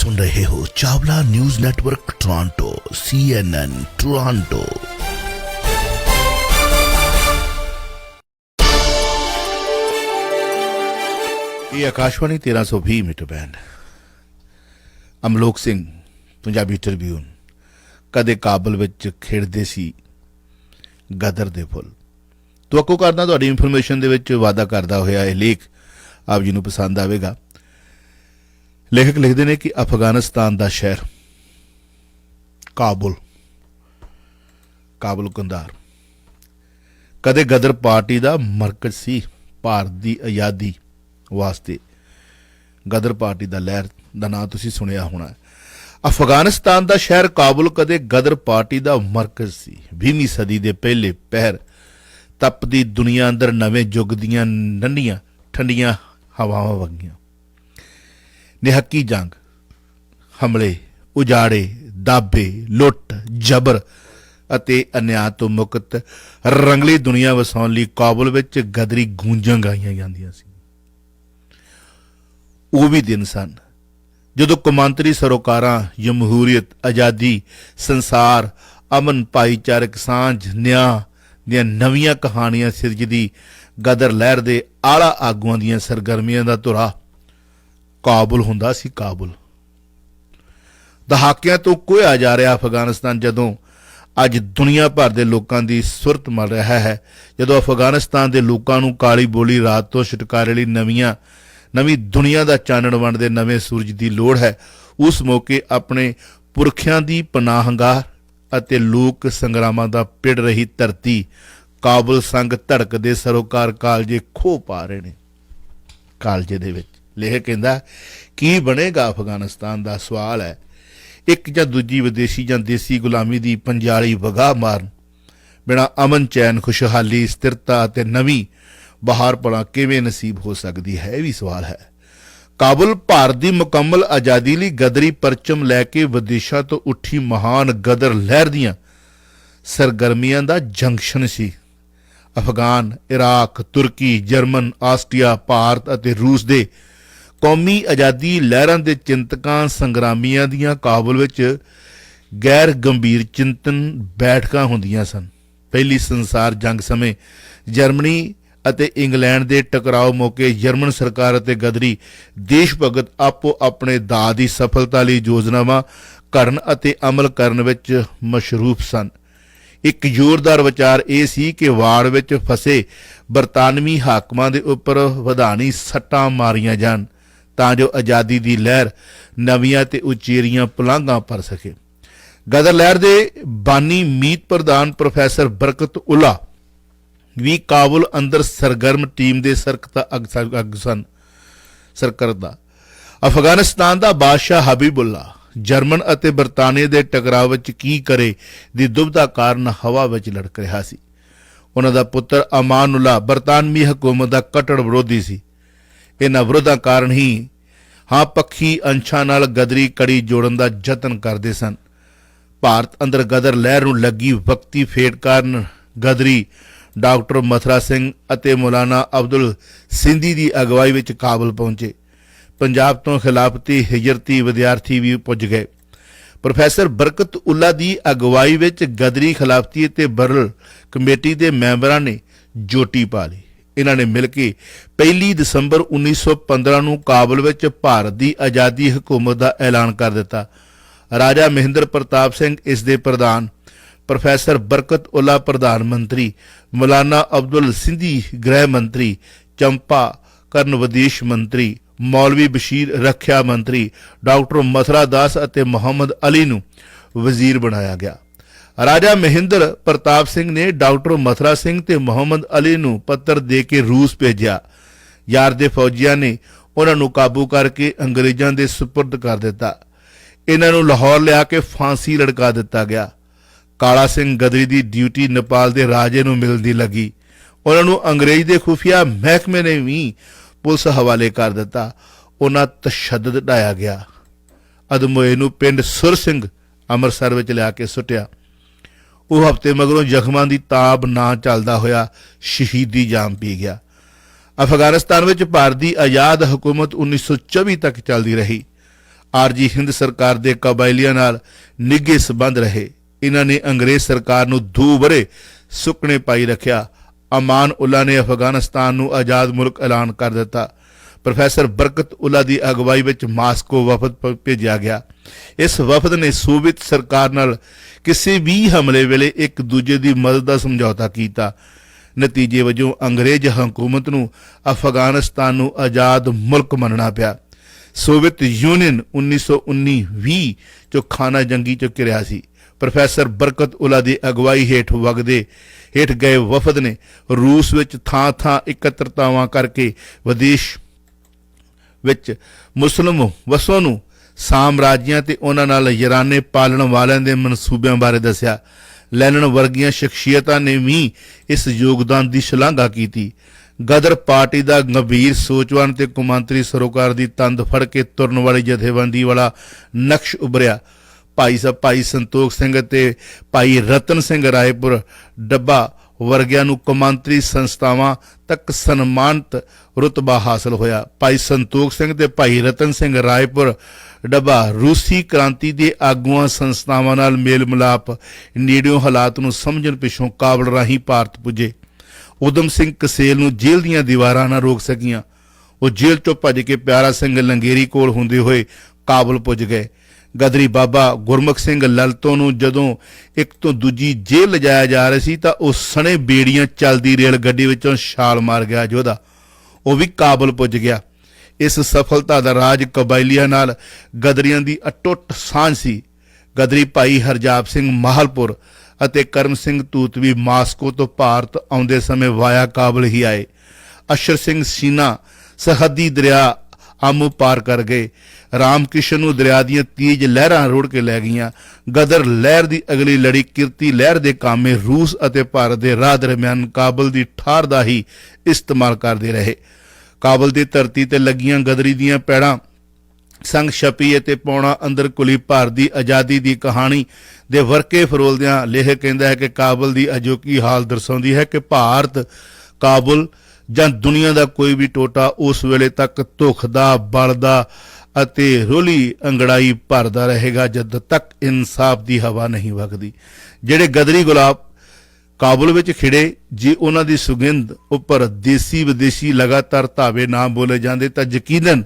सुन रहे हो Chawla news network Toronto, CNN Toronto. ये Akashvani 1320 meter band. Amlok Singh, Punjabi Tribune. कदे काबल विच खिड़दे सी गदर दे फुल। तवक्को करदा तुहाडी इंफॉर्मेशन दे विच वादा करदा होया यह लेख आप जी नूं पसंद आवेगा। लेखक लिखते हैं कि अफगानिस्तान का शहर काबुल कंधार कदे गदर पार्टी का मरकज सी। भारत की आज़ादी वास्ते गदर पार्टी का लहर का नाम तुसीं सुनिया होना है। अफगानिस्तान का शहर काबुल कदे गदर पार्टी का मरकज सी। 20वीं सदी के पहले पहर तपदी दुनिया अंदर नवे युग दियां नंढियां ठंडियां हवावां वगियां। निहक्की जंग, हमले, उजाड़े, दाबे, लुट, जबर अते अन्याय तो मुक्त रंगली दुनिया वसाउण लई काबुल विच गदरी गूंजां गाईआं जांदियां सी। ਉਹ भी दिन सन जदों कौमांतरी सरोकारां, जमहूरीयत, आज़ादी, संसार, अमन, भाईचारक सांझ, न्याय ਦੀਆਂ ਨਵੀਆਂ ਕਹਾਣੀਆਂ ਸਿਰਜਦੀ गदर लहर ਦੇ आला आगूआं ਦੀਆਂ सरगर्मियां ਦਾ ਧੁਰਾ काबुल हुंदा सी। काबुल दहाकियां तो कोया जा रहा अफगानिस्तान जदों अज दुनिया भर के लोगों की सुरत मल रहा है। जदों अफगानिस्तान के लोगों को काली बोली रात तो छुटकारे लई नवी दुनिया का चानण वंडदे नवे सूरज की लोड़ है। उस मौके अपने पुरखियां की पनाहगाह ਅਤੇ लोक संग्रामां दा पिड़ रही धरती काबुल संग धड़कदे सरोकार कालजे खो पा रहे ने। कालजे दे विच लेख कहंदा की बनेगा अफगानिस्तान दा सवाल है। एक जां दूजी विदेशी जां देसी गुलामी दी पंजाली वगाह मारन बिना अमन चैन खुशहाली स्थिरता ते नवीं बहार भला किवें नसीब हो सकती है, यह भी सवाल है। काबुल भारत की मुकम्मल आज़ादी लई गदरी परचम लैके विदेशों तो उठी महान गदर लहर दियां सरगर्मियां दा जंक्शन सी। अफगान, इराक, तुर्की, जर्मन, आस्ट्रिया, भारत अते रूस दे कौमी आज़ादी लहरां दे चिंतकां संग्रामियां दियां काबुल विच गैर गंभीर चिंतन बैठकां हुंदियां सन। पहली संसार जंग समय जर्मनी ਅਤੇ इंग्लैंड के टकराव मौके जर्मन सरकार ਅਤੇ गदरी देश भगत आपो अपने दा की सफलता ਲਈ योजनावां घड़न ਅਤੇ अमल करन विच मशरूफ सन। एक जोरदार विचार यह सी कि वाड़ विच फसे बरतानवी हाकमां दे उपर वधानी सट्टां मारियां जान तां जो आज़ादी की लहर नवीआं ते उचेरियां पुलांघां भर सके। गदर लहर के बानी मीत प्रधान प्रोफैसर बरकत उल्ला भी काबुल अंदर सरगर्म टीम के सरकर्ता अफगानिस्तान का बादशाह हबीबुल्ला जर्मन ਅਤੇ बरतानिया के टकराव विच की करे दी दुविधा कारण हवा विच लड़क रहा सी। उन्हां दा पुत्र अमानुल्ला बरतानवी हुकूमत का कट्टर विरोधी सी। इन्हां विरोधां कारण ही हाँ पक्षी अंशां नाल गदरी कड़ी जोड़न का यतन करते सन। भारत अंदर गदर लहर नूं लगी वक्ती फेट कारण गदरी डॉक्टर मथुरा सिंह ਅਤੇ मौलाना अब्दुल सिंधी की अगवाई में काबुल पहुंचे। पंजाब तो खिलाफती हिजरती विद्यार्थी भी पुज गए। प्रोफैसर बरकत उल्ला की अगवाई में गदरी खिलाफती ते बरल कमेटी के मैंबरां ने जोटी पा ली। इन्होंने मिल के 1 दसंबर 1915 ਨੂੰ काबुल में भारत की आज़ादी हुकूमत का ऐलान कर दिता। राजा महेंद्र प्रताप सिंह इस दे प्रधान, प्रोफैसर बरकत उल्ला प्रधानमंत्री, मौलाना अब्दुल सिंधी गृह मंत्री, चंपा कर्ण विदेश मंत्री, मौलवी बशीर रख्या मंत्री, डॉक्टर मथुरा दास और मुहम्मद अली नूं वजीर बनाया गया। राजा महेंद्र प्रताप सिंह ने डॉक्टर मथुरा सिंह ते मुहम्मद अली नूं पत्र दे के रूस भेजा। यार दे फौजियां ने उन्हां नूं काबू करके अंग्रेजां दे सुपुर्द कर दिता। इन्हां नूं लाहौर लिया के फांसी लड़का दिता गया। काला सिंह गदरी की ड्यूटी नेपाल के राजे नूं मिलदी लगी। उन्होंने अंग्रेज के खुफिया महकमे ने भी पुलिस हवाले कर दिता। उन्हां तशद्दद ढाया गया। अदमोए नूं पिंड सुर सिंह अमृतसर विच लिया के सुटिया। वो हफ्ते मगरों जख्मां की ताब ना चलदा होया शहीदी जाम पी गया। अफगानिस्तान में भारत की आज़ाद हुकूमत 1924 तक चलती रही। ਆਰਜੀ ਹਿੰਦ ਸਰਕਾਰ ਦੇ ਕਬਾਇਲੀਆਂ ਨਾਲ ਨਿੱਘੇ ਸਬੰਧ ਰਹੇ। ਇਹਨਾਂ ਨੇ ਅੰਗਰੇਜ਼ ਸਰਕਾਰ ਨੂੰ 2 ਵਰੇ ਸੁੱਕਣੇ ਪਾਈ ਰੱਖਿਆ। ਅਮਾਨ ਉल्ला ਨੇ ਅਫਗਾਨਿਸਤਾਨ ਨੂੰ ਆਜ਼ਾਦ ਮੁਲਕ ਐਲਾਨ ਕਰ ਦਿੱਤਾ। ਪ੍ਰੋਫੈਸਰ ਬਰਕਤ ਉल्ला ਦੀ ਅਗਵਾਈ ਵਿੱਚ ਮਾਸਕੋ ਵਫਦ ਭੇਜਿਆ ਗਿਆ। ਇਸ ਵਫਦ ਨੇ ਸੋਵੀਅਤ ਸਰਕਾਰ ਨਾਲ ਕਿਸੇ ਵੀ ਹਮਲੇ ਵੇਲੇ ਇੱਕ ਦੂਜੇ ਦੀ ਮਦਦ ਦਾ ਸਮਝੌਤਾ ਕੀਤਾ। ਨਤੀਜੇ ਵਜੋਂ ਅੰਗਰੇਜ਼ ਹਕੂਮਤ ਨੂੰ ਅਫਗਾਨਿਸਤਾਨ ਨੂੰ ਆਜ਼ਾਦ ਮੁਲਕ ਮੰਨਣਾ ਪਿਆ। ਸੋਵੀਅਤ ਯੂਨੀਅਨ 1919-20 ਚ ਖਾਨਾ ਜੰਗੀ ਚ ਘਿਰਿਆ ਸੀ। ਪ੍ਰੋਫੈਸਰ ਬਰਕਤ ਉल्ला ਦੀ ਅਗਵਾਈ ਹੇਠ ਗਏ ਵਫਦ ਨੇ ਰੂਸ ਵਿੱਚ ਥਾਂ ਇਕੱਤਰਤਾਵਾਂ ਕਰਕੇ ਵਿਦੇਸ਼ ਵਿੱਚ ਮੁਸਲਿਮ ਵਸੋਂ ਨੂੰ ਸਾਮਰਾਜੀਆਂ ਤੇ ਉਹਨਾਂ ਨਾਲ ਯਰਾਨੇ ਪਾਲਣ ਵਾਲਿਆਂ ਦੇ ਮਨਸੂਬਿਆਂ ਬਾਰੇ ਦੱਸਿਆ। ਲੈਨਨ ਵਰਗੀਆਂ ਸ਼ਖਸੀਅਤਾਂ ਨੇ ਵੀ ਇਸ ਯੋਗਦਾਨ ਦੀ ਸ਼ਲਾਘਾ ਕੀਤੀ। ਗਦਰ ਪਾਰਟੀ ਦਾ ਗੰਭੀਰ ਸੋਚਵਾਨ ਤੇ ਕੌਮਾਂਤਰੀ ਸਰੋਕਾਰ ਦੀ ਤੰਦ ਫੜ ਕੇ ਤੁਰਨ ਵਾਲੀ ਜਥੇਬੰਦੀ ਵਾਲਾ ਨਕਸ਼ ਉਭਰਿਆ। ਭਾਈ ਸੰਤੋਖ ਸਿੰਘ ਅਤੇ ਭਾਈ ਰਤਨ ਸਿੰਘ ਰਾਏਪੁਰ ਡੱਬਾ ਵਰਗਿਆਂ ਨੂੰ ਕੌਮਾਂਤਰੀ ਸੰਸਥਾਵਾਂ ਤੱਕ ਸਨਮਾਨਿਤ ਰੁਤਬਾ ਹਾਸਲ ਹੋਇਆ। ਭਾਈ ਸੰਤੋਖ ਸਿੰਘ ਤੇ ਭਾਈ ਰਤਨ ਸਿੰਘ ਰਾਏਪੁਰ ਡੱਬਾ ਰੂਸੀ ਕ੍ਰਾਂਤੀ ਦੇ ਆਗੂਆਂ ਸੰਸਥਾਵਾਂ ਨਾਲ ਮੇਲ ਮਿਲਾਪ ਨੇੜਿਓਂ ਹਾਲਾਤ ਨੂੰ ਸਮਝਣ ਪਿੱਛੋਂ ਕਾਬਲ ਰਾਹੀਂ ਭਾਰਤ ਪੁੱਜੇ। ਉਦਮ ਸਿੰਘ ਕਸੇਲ ਨੂੰ ਜੇਲ੍ਹ ਦੀਆਂ ਦੀਵਾਰਾਂ ਨਾ ਰੋਕ ਸਕੀਆਂ। ਉਹ ਜੇਲ੍ਹ ਚੋਂ ਭੱਜ ਕੇ ਪਿਆਰਾ ਸਿੰਘ ਲੰਗੇਰੀ ਕੋਲ ਹੁੰਦੇ ਹੋਏ ਕਾਬਲ ਪੁੱਜ ਗਏ। ਗਦਰੀ ਬਾਬਾ ਗੁਰਮੁਖ ਸਿੰਘ ਲਲਤੋਂ ਨੂੰ ਜਦੋਂ ਇੱਕ ਤੋਂ ਦੂਜੀ ਜੇਲ੍ਹ ਲਿਜਾਇਆ ਜਾ ਰਿਹਾ ਸੀ ਤਾਂ ਉਹ ਸਣੇ ਬੇੜੀਆਂ ਚੱਲਦੀ ਰੇਲ ਗੱਡੀ ਵਿੱਚੋਂ ਛਾਲ ਮਾਰ ਗਿਆ ਯੋਧਾ। ਉਹ ਵੀ ਕਾਬਲ ਪੁੱਜ ਗਿਆ। ਇਸ ਸਫਲਤਾ ਦਾ ਰਾਜ ਕਬਾਇਲੀਆਂ ਨਾਲ ਗਦਰੀਆਂ ਦੀ ਅਟੁੱਟ ਸਾਂਝ ਸੀ। ਗਦਰੀ ਭਾਈ ਹਰਜਾਬ ਸਿੰਘ ਮਾਹਲਪੁਰ ਅਤੇ ਕਰਮ ਸਿੰਘ ਤੂਤਵੀ ਮਾਸਕੋ ਤੋਂ ਭਾਰਤ ਆਉਂਦੇ ਸਮੇਂ ਵਾਇਆ ਕਾਬਲ ਹੀ ਆਏ। ਅਸ਼ਰ ਸਿੰਘ ਸੀਨਾ ਸਰਹੱਦੀ ਦਰਿਆ ਆਮੂ ਪਾਰ ਕਰ ਗਏ। ਰਾਮ ਕਿਸ਼ਨ ਨੂੰ ਦਰਿਆ ਦੀਆਂ ਤੇਜ਼ ਲਹਿਰਾਂ ਰੋੜ ਕੇ ਲੈ ਗਈਆਂ। ਗਦਰ ਲਹਿਰ ਦੀ ਅਗਲੀ ਲੜੀ ਕਿਰਤੀ ਲਹਿਰ ਦੇ ਕਾਮੇ ਰੂਸ ਅਤੇ ਭਾਰਤ ਦੇ ਰਾਹ ਦਰਮਿਆਨ ਕਾਬਲ ਦੀ ਠਾਰ ਦਾ ਹੀ ਇਸਤੇਮਾਲ ਕਰਦੇ ਰਹੇ। ਕਾਬਲ ਦੀ ਧਰਤੀ ਤੇ ਲੱਗੀਆਂ ਗਦਰੀ ਦੀਆਂ ਪੈੜਾਂ ਸੰਗ ਛਪੀ ਅਤੇ ਪੌਣਾ ਅੰਦਰ ਕੁਲੀ ਭਾਰਤ ਦੀ ਆਜ਼ਾਦੀ ਦੀ ਕਹਾਣੀ ਦੇ ਵਰਕੇ ਫਰੋਲਦਿਆਂ ਲੇਖ ਕਹਿੰਦਾ ਹੈ ਕਿ ਕਾਬਲ ਦੀ ਅਜੋਕੀ ਹਾਲ ਦਰਸਾਉਂਦੀ ਹੈ ਕਿ ਭਾਰਤ ਕਾਬਲ ਜਾਂ ਦੁਨੀਆ ਦਾ ਕੋਈ ਵੀ ਟੋਟਾ ਉਸ ਵੇਲੇ ਤੱਕ ਧੁਖਦਾ ਬਲਦਾ ਅਤੇ ਰੋਲੀ ਅੰਗੜਾਈ ਭਰਦਾ ਰਹੇਗਾ ਜਦ ਤੱਕ ਇਨਸਾਫ ਦੀ ਹਵਾ ਨਹੀਂ ਵਗਦੀ। ਜਿਹੜੇ ਗਦਰੀ ਗੁਲਾਬ ਕਾਬੁਲ ਵਿੱਚ ਖਿੜੇ, ਜੇ ਉਹਨਾਂ ਦੀ ਸੁਗੰਧ ਉੱਪਰ ਦੇਸੀ ਵਿਦੇਸ਼ੀ ਲਗਾਤਾਰ ਧਾਵੇ ਨਾ ਬੋਲੇ ਜਾਂਦੇ ਤਾਂ ਯਕੀਨਨ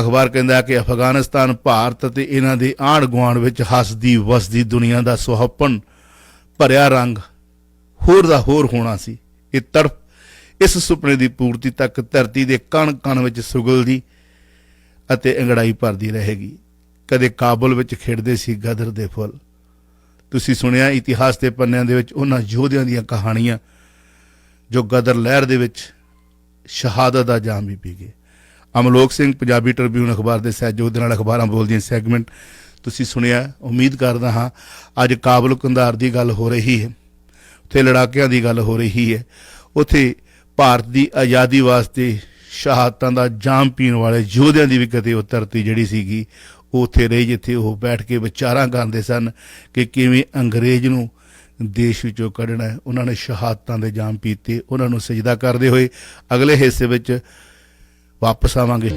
ਅਖਬਾਰ ਕਹਿੰਦਾ ਕਿ ਅਫਗਾਨਿਸਤਾਨ ਭਾਰਤ ਅਤੇ ਇਹਨਾਂ ਦੇ ਆਂਢ ਗੁਆਂਢ ਵਿੱਚ ਹੱਸਦੀ ਵਸਦੀ ਦੁਨੀਆ ਦਾ ਸੁਹੱਪਣ ਭਰਿਆ ਰੰਗ ਹੋਰ ਦਾ ਹੋਰ ਹੋਣਾ ਸੀ। ਇਹ ਤੜਪ ਇਸ ਸੁਪਨੇ ਦੀ ਪੂਰਤੀ ਤੱਕ ਧਰਤੀ ਦੇ ਕਣ ਕਣ ਵਿੱਚ ਸੁਗਲਦੀ ਅਤੇ ਅੰਗੜਾਈ ਭਰਦੀ ਰਹੇਗੀ। ਕਦੇ ਕਾਬੁਲ ਵਿੱਚ ਖਿੜਦੇ ਸੀ ਗਦਰ ਦੇ ਫੁੱਲ। ਤੁਸੀਂ ਸੁਣਿਆ ਇਤਿਹਾਸ ਦੇ ਪੰਨਿਆਂ ਦੇ ਵਿੱਚ ਉਹਨਾਂ ਯੋਧਿਆਂ ਦੀਆਂ ਕਹਾਣੀਆਂ ਜੋ ਗਦਰ ਲਹਿਰ ਦੇ ਵਿੱਚ ਸ਼ਹਾਦਤ ਦਾ ਜਾਮ ਵੀ ਪੀ ਗਏ। ਅਮਲੋਕ ਸਿੰਘ ਪੰਜਾਬੀ ਟ੍ਰਿਬਿਊਨ ਅਖਬਾਰ ਦੇ ਸਹਿਯੋਗ ਦੇ ਨਾਲ ਅਖਬਾਰਾਂ ਬੋਲਦੀਆਂ ਸੈਗਮੈਂਟ ਤੁਸੀਂ ਸੁਣਿਆ। ਉਮੀਦ ਕਰਦਾ ਹਾਂ ਅੱਜ ਕਾਬੁਲ ਕੰਧਾਰ ਦੀ ਗੱਲ ਹੋ ਰਹੀ ਹੈ, ਉੱਥੇ ਲੜਾਕਿਆਂ ਦੀ ਗੱਲ ਹੋ ਰਹੀ ਹੈ, ਉੱਥੇ ਭਾਰਤ ਦੀ ਆਜ਼ਾਦੀ ਵਾਸਤੇ ਸ਼ਹਾਦਤਾਂ ਦਾ ਜਾਮ ਪੀਣ ਵਾਲੇ ਯੋਧਿਆਂ ਦੀ ਵੀ ਕਦੇ ਉਹ ਧਰਤੀ ਜਿਹੜੀ ਸੀਗੀ ਉਹ ਉੱਥੇ ਰਹੀ ਜਿੱਥੇ ਉਹ ਬੈਠ ਕੇ ਵਿਚਾਰਾਂ ਕਰਦੇ ਸਨ ਕਿ ਕਿਵੇਂ ਅੰਗਰੇਜ਼ ਨੂੰ ਦੇਸ਼ ਵਿੱਚੋਂ ਕੱਢਣਾ ਹੈ। ਉਹਨਾਂ ਨੇ ਸ਼ਹਾਦਤਾਂ ਦੇ ਜਾਮ ਪੀਤੇ। ਉਹਨਾਂ ਨੂੰ ਸਜਦਾ ਕਰਦੇ ਹੋਏ ਅਗਲੇ ਹਿੱਸੇ ਵਿੱਚ ਵਾਪਸ ਆਵਾਂਗੇ।